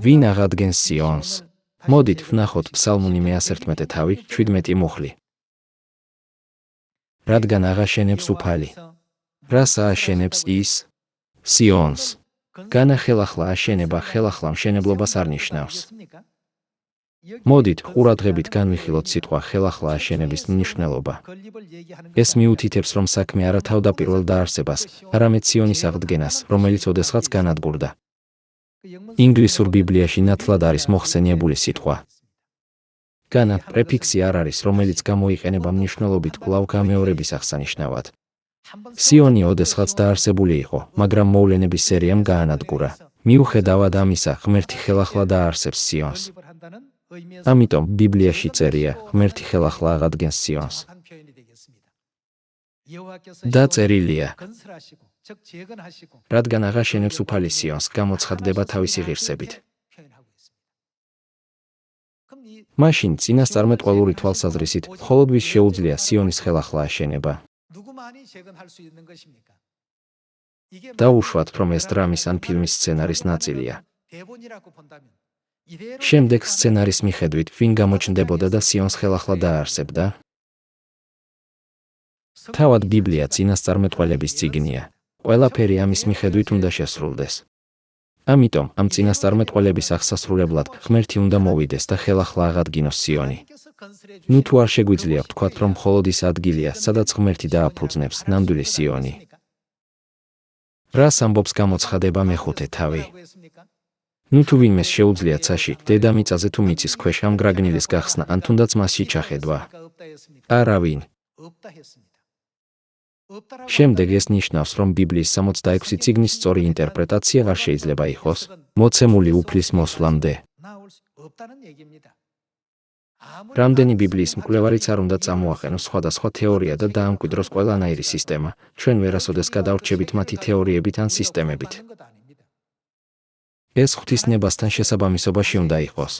ვინ აღადგენს სიონს? მოდით ვნახოთ ფსალმუნი მე-11 თავი, 17 მუხლი. რადგან აღაშენებს უფალი. რას ააშენებს ის? სიონს. განახელახლა აშენება ხელახლა მშენებლობას არ ნიშნავს. მოდით ყურადღებით განვიხილოთ სიტყვა ხელახლა აშენების მნიშვნელობა. ეს მიუთითებს, რომ საქმე არა თავდაპირველ დაარსებას, არამედ სიონის აღდგენას, რომელიც ოდესღაც განადგურდა. ინგლისურ ბიბლიაში ნათლად არის მოხსენიებული სიტყვა. განა პრეფიქსი არ არის, რომელიც გამოიყენება მნიშვნელობით კვლავ გამეორების აღსანიშნავად. სიონი ოდესღაც დაარსებული იყო, მაგრამ მოვლენების სერიამ გაანადგურა. მიუხედავად ამისა, ღმერთი ხელახლა დაარსებს სიონს. ამიტომ ბიბლიაში წერია, ღმერთი ხელახლა აღადგენს სიონს. დაწერილია. რადგან აღაშენებს უფალი სიონს, გამოცხადდება თავისი ღირსებით. მაშინ წინასწარმეტყველური თვალსაზრისით, მხოლოდ ვის შეუძლია სიონის ხელახლა აშენება. დაუშვათ, რომ ეს დრამის ან ფილმის სცენარის ნაწილია. შემდეგ სცენარის მიხედვით, ვინ გამოჩნდებოდა და სიონს ხელახლა დაარსებდა? თავად ბიბლია წინასწარმეტყველების წიგნია. ყველაფერი ამის მიხედვით უნდა შესრულდეს. ამიტომ, ამ წინასწარმეტყველების აღსასრულებლად, ღმერთი უნდა მოვიდეს და ხელახლა აღადგინოს სიონი. ნუ თუ არ შეგვიძლია ვთქვათ, რომ მხოლოდ ის ადგილია, სადაც ღმერთი დააფუძნებს ნამდვილი სიონი. რას ამბობს გამოცხადება მე-5 თავი? ნუ თუ ვინმეს შეუძლია ცაში, დედამიწაზე თუ მიწის ქვეშ ამ გრაგნილის გახსნა, ან თუნდაც მასში ჩახედვა. არავინ. შემდეგ ეს ნიშნავს, რომ ბიბლიის 66 წიგნის სწორი ინტერპრეტაცია არ შეიძლება იყოს, მოცემული უფლის მოსვლამდე. რამდენი ბიბლიის მკვლევარიც არ უნდა წამოაყენოს სხვადასხვა თეორია და დაამკვიდროს ყველანაირი სისტემა, ჩვენ ვერასოდეს გადავრჩებით მათი თეორიებით ან სისტემებით. ეს ღვთისნებასთან შესაბამისობაში უნდა იყოს.